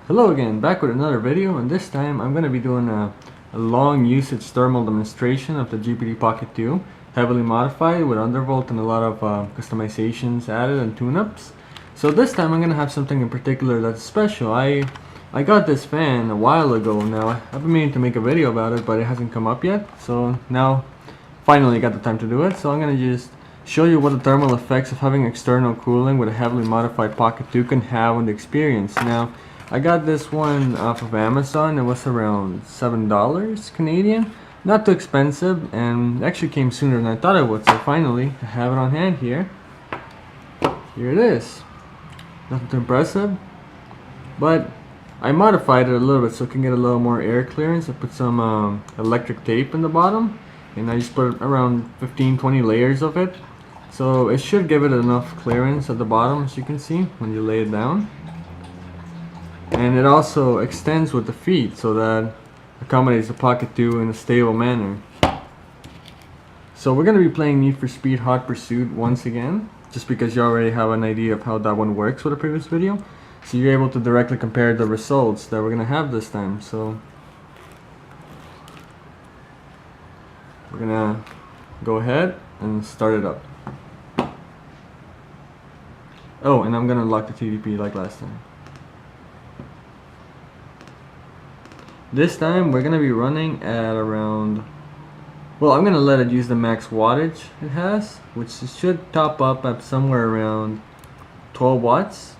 Hello again, back with another video, and this time I'm going to be doing a long usage thermal demonstration of the GPD Pocket 2, heavily modified with undervolt and a lot of customizations added and tune-ups. So this time I'm going to have something in particular that's special. I got this fan a while ago now. I've been meaning to make a video about it, but it hasn't come up yet. So now finally got the time to do it. So I'm going to just show you what the thermal effects of having external cooling with a heavily modified Pocket 2 can have on the experience. Now, I got this one off of Amazon. It was around $7 Canadian. Not too expensive, and it actually came sooner than I thought it would. So finally, I have it on hand here. Here it is. Nothing too impressive, but I modified it a little bit so it can get a little more air clearance. I put some electric tape in the bottom, and I just put around 15-20 layers of it. So it should give it enough clearance at the bottom, as you can see when you lay it down. And it also extends with the feet so that accommodates the Pocket 2 in a stable manner. So we're going to be playing Need for Speed Hot Pursuit once again, just because you already have an idea of how that one works with a previous video. So you're able to directly compare the results that we're going to have this time. So we're going to go ahead and start it up. Oh, and I'm going to lock the TDP like last time. This time we're going to be running at around, well, I'm going to let it use the max wattage it has, which should top up at somewhere around 12 watts.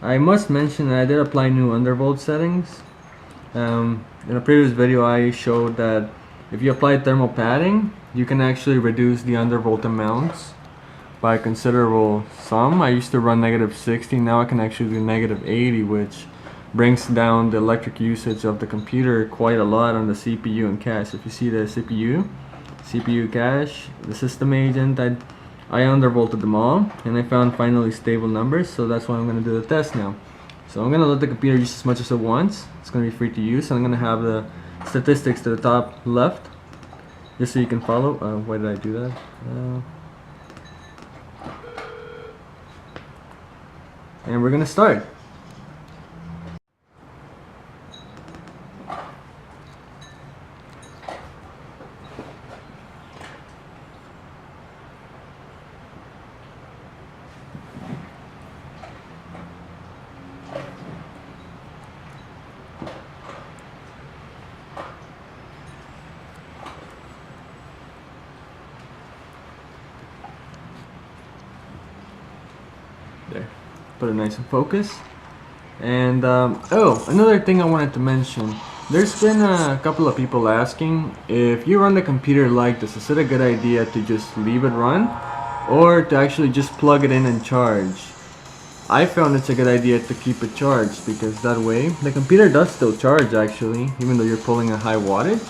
I must mention that I did apply new undervolt settings. In a previous video I showed that if you apply thermal padding, you can actually reduce the undervolt amounts by a considerable sum. I used to run -60, now I can actually do -80, which brings down the electric usage of the computer quite a lot on the CPU and cache. If you see the CPU cache, the system agent, I undervolted them all, and I found finally stable numbers, so that's why I'm going to do the test now. So I'm going to let the computer use as much as it wants. It's going to be free to use, and I'm going to have the statistics to the top left, just so you can follow. Why did I do that? And we're going to start. There, put it nice and focus. And oh, another thing I wanted to mention, there's been a couple of people asking if you run the computer like this, is it a good idea to just leave it run or to actually just plug it in and charge? I found it's a good idea to keep it charged, because that way the computer does still charge actually, even though you're pulling a high wattage.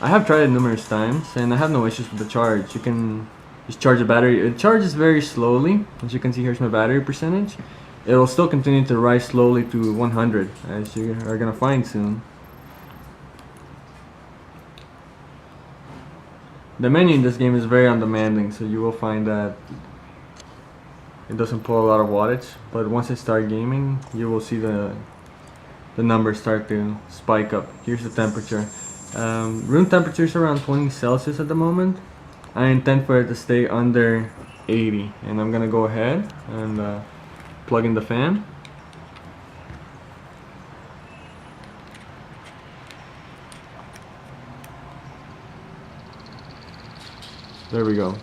I have tried it numerous times and I have no issues with the charge. You can just charge the battery. It charges very slowly. As you can see, here's my battery percentage. It will still continue to rise slowly to 100, as you are gonna find soon. The menu in this game is very undemanding, so you will find that it doesn't pull a lot of wattage. But once I start gaming, you will see the numbers start to spike up. Here's the temperature. Room temperature is around 20 Celsius at the moment. I intend for it to stay under 80, and I'm gonna go ahead and plug in the fan. There we go.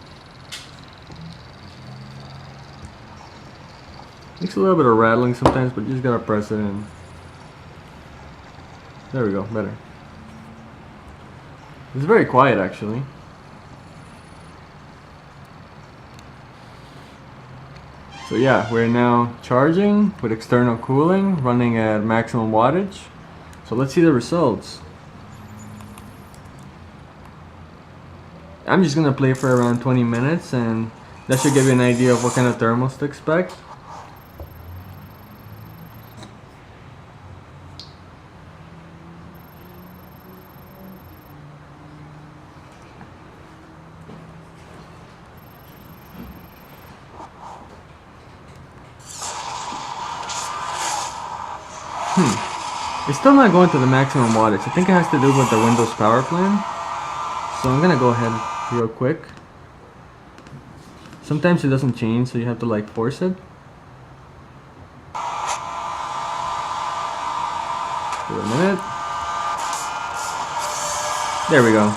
Makes a little bit of rattling sometimes, but you just gotta press it in. There we go, better. It's very quiet actually. So yeah, we're now charging with external cooling, running at maximum wattage. So let's see the results. I'm just gonna play for around 20 minutes, and that should give you an idea of what kind of thermals to expect. It's still not going to the maximum wattage. I think it has to do with the Windows power plan. So I'm gonna go ahead real quick. Sometimes it doesn't change, so you have to like force it. Give it a minute. There we go.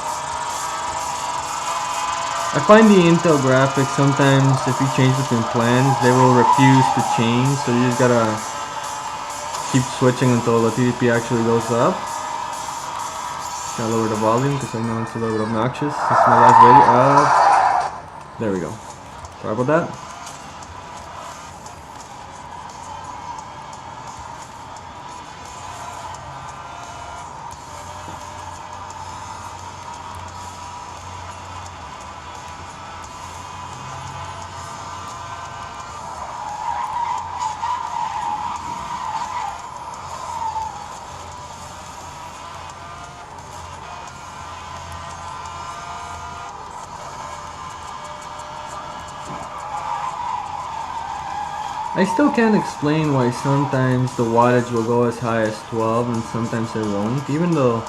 I find the Intel graphics sometimes, if you change between plans, they will refuse to change, so you just gotta keep switching until the TDP actually goes up. Gotta lower the volume because I know it's a little bit obnoxious. This is my last video. There we go. Sorry about that. I still can't explain why sometimes the wattage will go as high as 12 and sometimes it won't, even though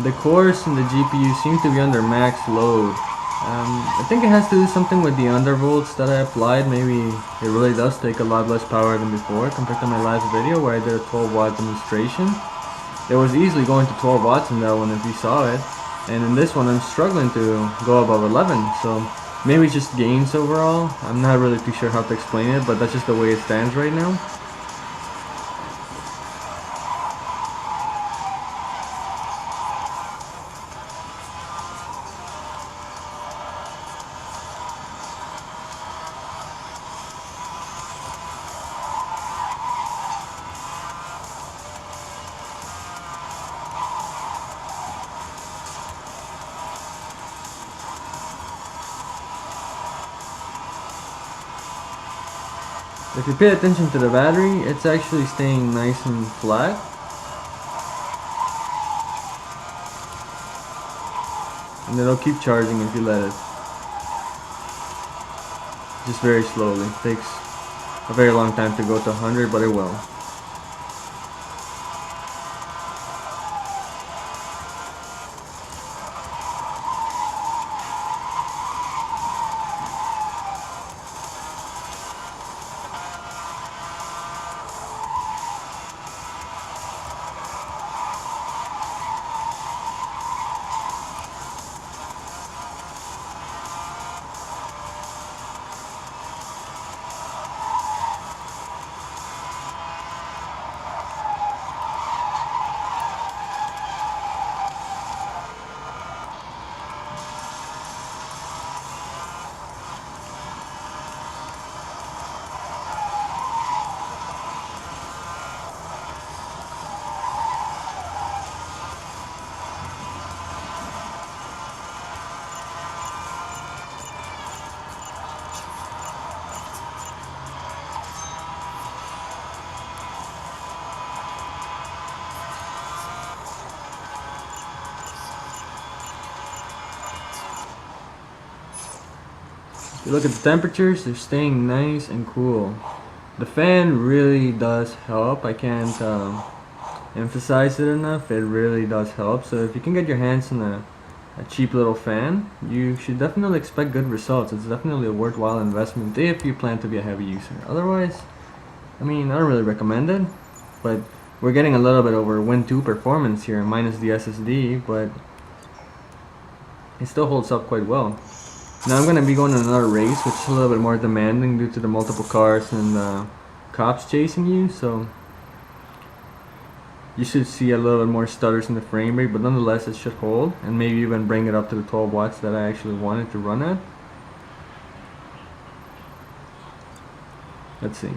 the cores and the GPU seem to be under max load. I think it has to do something with the undervolts that I applied. Maybe it really does take a lot less power than before compared to my last video where I did a 12 watt demonstration. It was easily going to 12 watts in that one if you saw it, and in this one I'm struggling to go above 11, so maybe it's just gains overall. I'm not really too sure how to explain it, but that's just the way it stands right now. If you pay attention to the battery, it's actually staying nice and flat. And it'll keep charging if you let it. Just very slowly. It takes a very long time to go to 100, but it will. If you look at the temperatures, they're staying nice and cool. The fan really does help. I can't emphasize it enough. It really does help. So if you can get your hands on a cheap little fan, you should definitely expect good results. It's definitely a worthwhile investment if you plan to be a heavy user. Otherwise, I mean, I don't really recommend it, but we're getting a little bit over Win 2 performance here, minus the SSD, but it still holds up quite well. Now I'm going to be going on another race, which is a little bit more demanding due to the multiple cars and cops chasing you, so you should see a little bit more stutters in the frame rate, but nonetheless it should hold, and maybe even bring it up to the 12 watts that I actually wanted to run at. Let's see.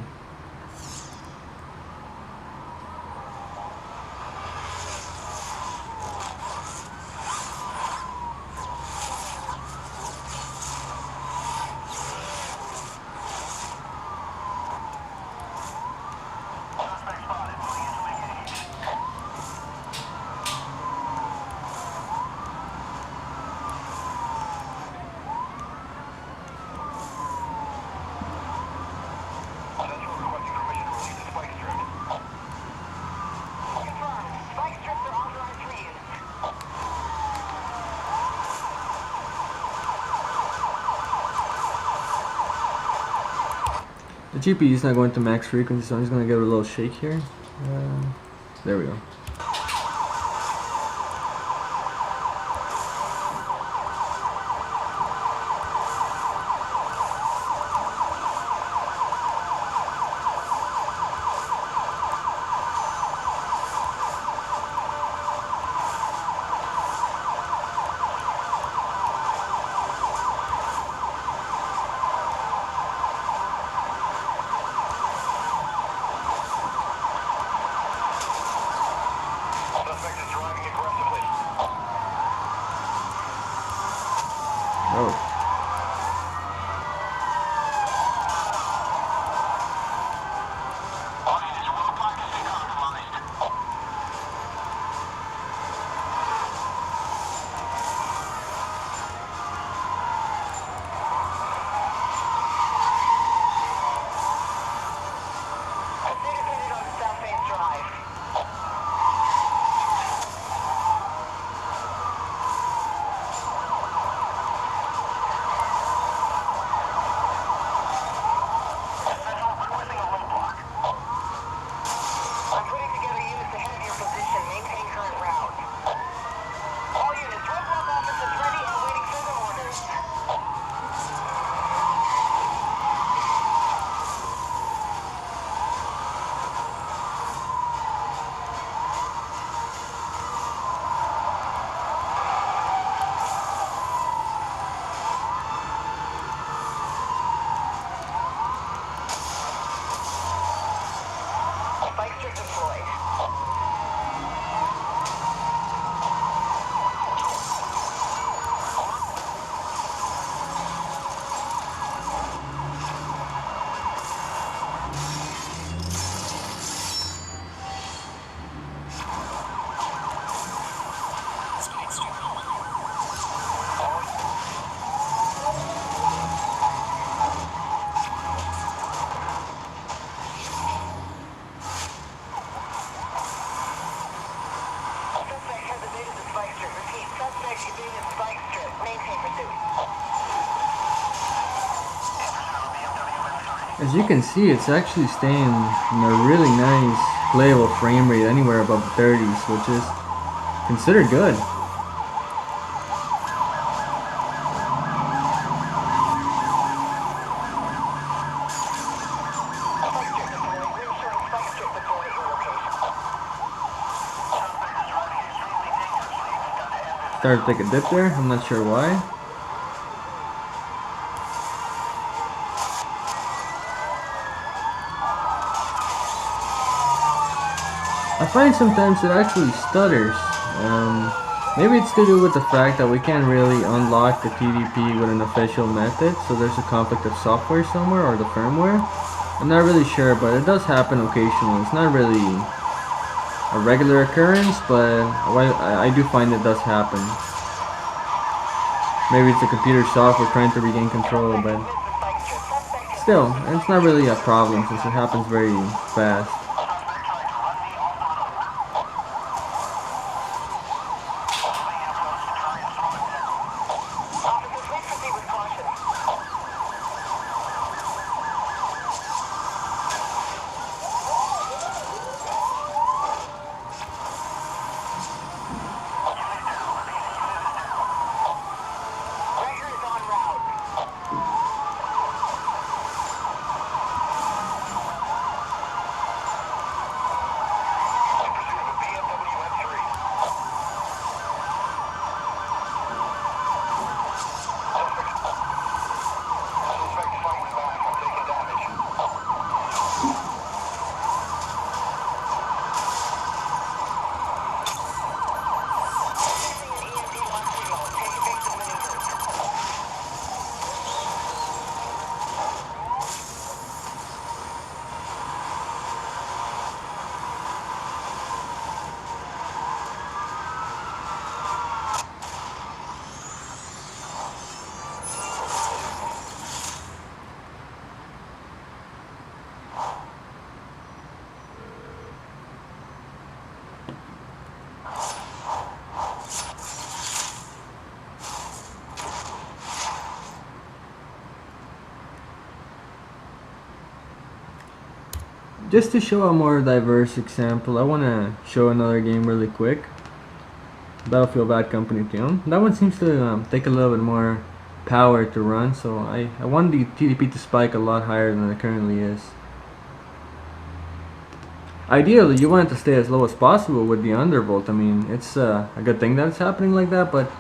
GPD is not going to max frequency, so I'm just going to give it a little shake here. There we go. Oh. As you can see, it's actually staying in a really nice playable frame rate, anywhere above the 30s, which is considered good. Started to take a dip there, I'm not sure why. I find sometimes it actually stutters. Maybe it's to do with the fact that we can't really unlock the TDP with an official method, so there's a conflict of software somewhere, or the firmware. I'm not really sure, but it does happen occasionally. It's not really a regular occurrence, but I do find it does happen. Maybe it's the computer software trying to regain control, but still, it's not really a problem since it happens very fast. Just to show a more diverse example, I want to show another game really quick. Battlefield Bad Company 2. That one seems to take a little bit more power to run, so I want the TDP to spike a lot higher than it currently is. Ideally, you want it to stay as low as possible with the undervolt. I mean, it's a good thing that it's happening like that, but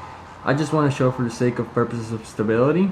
I just want to show for the sake of purposes of stability.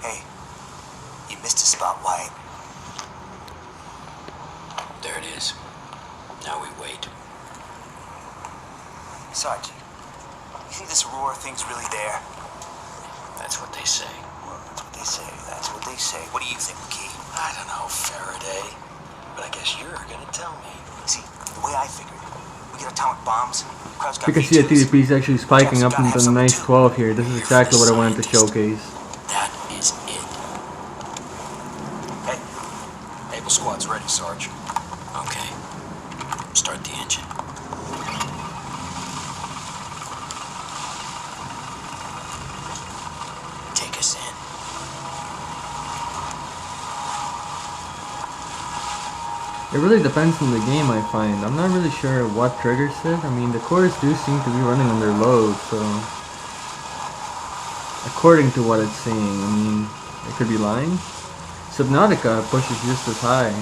Hey, you missed a spot, White. There it is. Now we wait. Sarge, you think this Aurora thing's really there? That's what they say. Well, that's what they say. That's what they say. What do you think, McKee? I don't know, Faraday. But I guess you're gonna tell me. See, the way I figured, we get atomic bombs. Crowd's got You can see the V2s. TDP is actually spiking up into the nice 12 here. This is exactly what I wanted to showcase. That is it. Hey, Able Squad's ready, Sarge. Okay. Start the engine. Take us in. It really depends on the game, I find. I'm not really sure what triggers it. I mean, the cores do seem to be running under load, so according to what it's saying, I mean, it could be lying. Subnautica pushes just as high.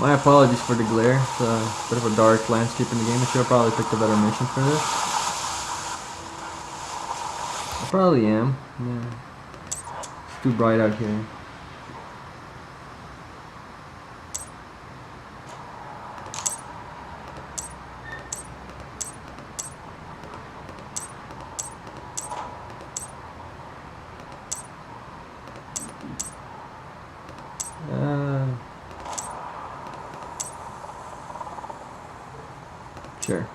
My apologies for the glare. It's a bit of a dark landscape in the game. I should have probably picked a better mission for this. I probably am. Yeah. It's too bright out here. Sure.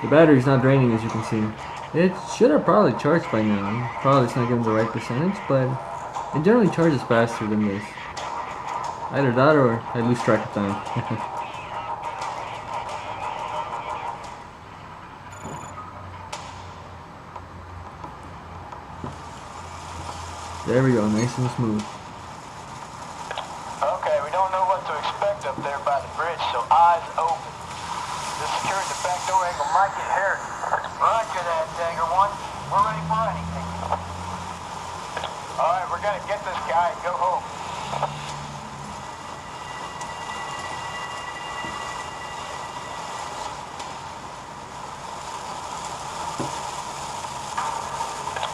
The battery's not draining, as you can see. It should have probably charged by now. Probably it's not giving the right percentage, but it generally charges faster than this. Either that or I lose track of time. There we go, nice and smooth. Okay, we don't know what to expect up there by the bridge, so eyes open. The security at the back door angle might get hairy. Roger that, Dagger 1. We're ready for anything. Alright, we're gonna get this guy and go home.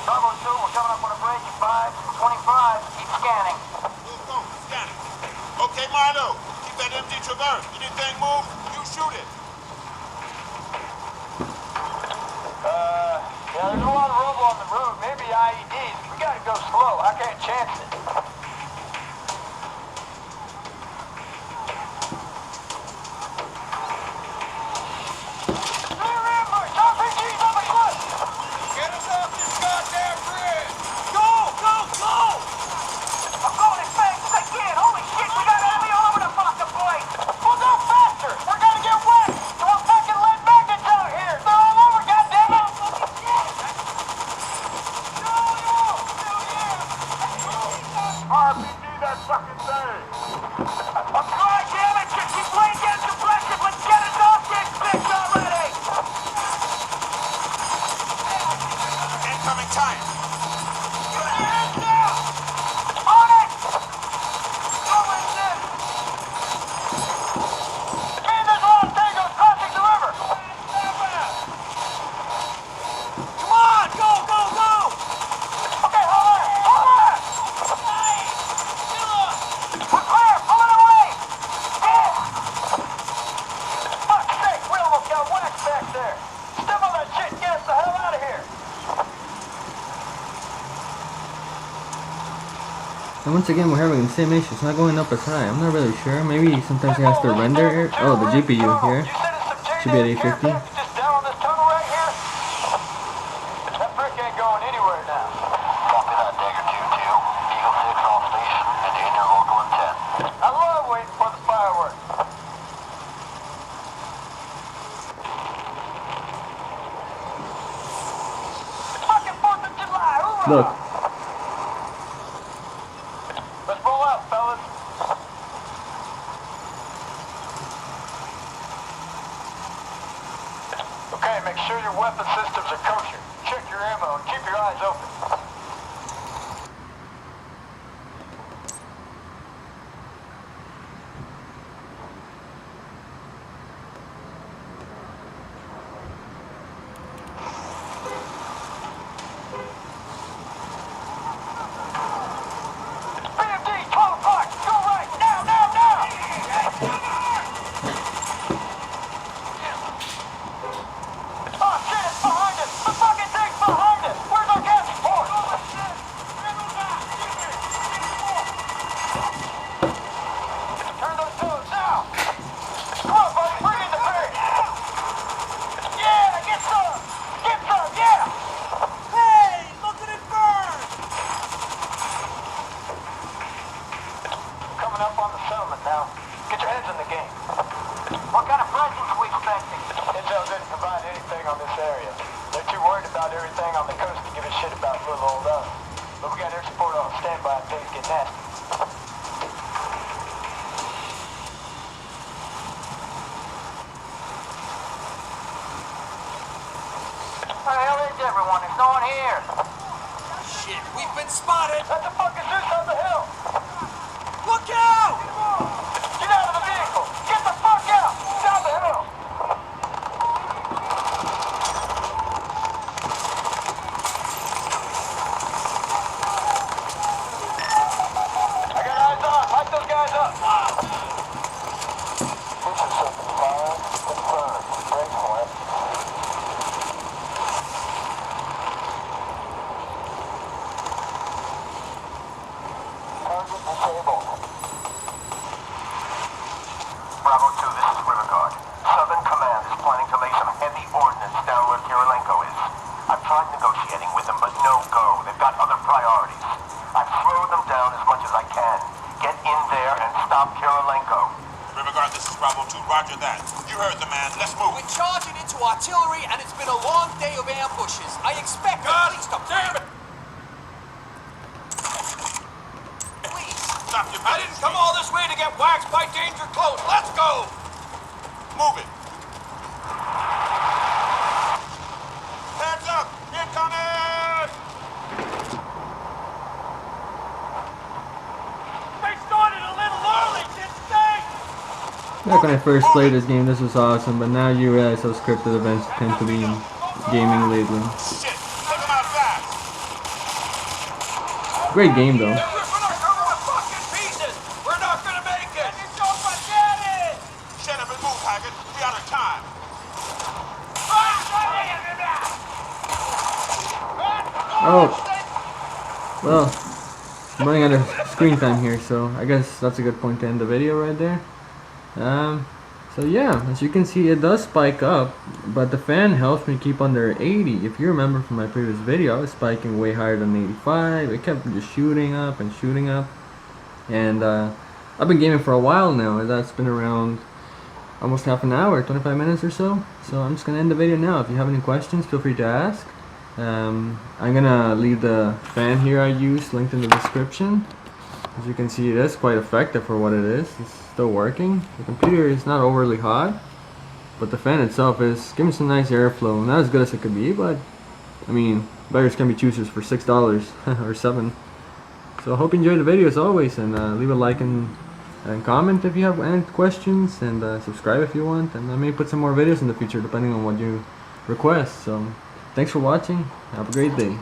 Bravo 2, we're coming up on a bridge at 5:25. Keep scanning. Move, scanning. Okay, Milo, keep that MG traverse. Anything move, you shoot it. Yeah, there's a lot of rubble on the road. Maybe IEDs. We gotta go slow. I can't chance it. Clear ambush! RPGs on the cliff! Get us off this goddamn bridge. Go! Go! Go! I'm going as fast as I can. Holy shit, we got enemy all over the fucking place! Well, don't And once again, we're having the same issue. It's not going up as high. I'm not really sure. Maybe sometimes it has to render. Oh, the GPU here should be at 850. Just down this tunnel right here. That brick ain't going anywhere now. Copy that, Dagger 2-2. Eagle 6 on station and in your local intent. I love waiting for the fireworks. It's fucking 4th of July. Hoorah! Look. Let's roll out, fellas. Okay, make sure your weapon systems are kosher. Check your ammo and keep your eyes open. BMD, 12 o'clock. Go right. Now, now, now. Oh, shit, it's behind us. The fucking thing's behind us. Where's our gas support? Turn those toes now. Come on, buddy. Bring in the brig. Yeah, get some. Get some, yeah. Hey, look at it burn. Coming up on the settlement now. Get your heads in the game. What kind of presents are we expecting? Intel didn't provide anything on this area. They're too worried about everything on the coast to give a shit about little old us. But we got air support on standby if things get nasty. Where the hell is everyone? There's no one here. Shit, we've been spotted! That's a fucking Zeus on the hill. Look out! Get out of the vehicle. Get the fuck out. Down the hill. I got eyes on. Light those guys up. This is something fire. Confirmed. Break point. Target disabled. Bravo 2, this is River Guard. Southern Command is planning to lay some heavy ordnance down where Kirilenko is. I've tried negotiating with them, but no go. They've got other priorities. I've slowed them down as much as I can. Get in there and stop Kirilenko. River Guard, this is Bravo 2. Roger that. You heard the man. Let's move. We're charging into artillery, and it's been a long day of ambushes. I expect at least a... Damn it! Please. Stop your I didn't come all this way to get waxed by danger close. Let's go! Move it. Hands up. Incoming! They started a little early, didn't they? Back when I first played this game, this was awesome, but now you realize how scripted events tend to be in gaming lately. Shit. Take him out fast. Great game though. They're ripping our cover to fucking pieces! We're not gonna make it! It's over, get it! Shut up and move, Haggard. We out of time. Oh, well, I'm running out of screen time here, so I guess that's a good point to end the video right there. So yeah, as you can see, it does spike up, but the fan helps me keep under 80. If you remember from my previous video, I was spiking way higher than 85. It kept just shooting up and shooting up, and I've been gaming for a while now, and that's been around almost half an hour, 25 minutes or so. So I'm just gonna end the video now. If you have any questions, feel free to ask. I'm gonna leave the fan here I used linked in the description. As you can see, it is quite effective for what it is. It's still working. The computer is not overly hot, but the fan itself is giving some nice airflow. Not as good as it could be, but I mean, beggars can be choosers for $6 or $7. So I hope you enjoyed the video as always, and leave a like and comment if you have any questions, and subscribe if you want, and I may put some more videos in the future depending on what you request. So thanks for watching. Have a great day.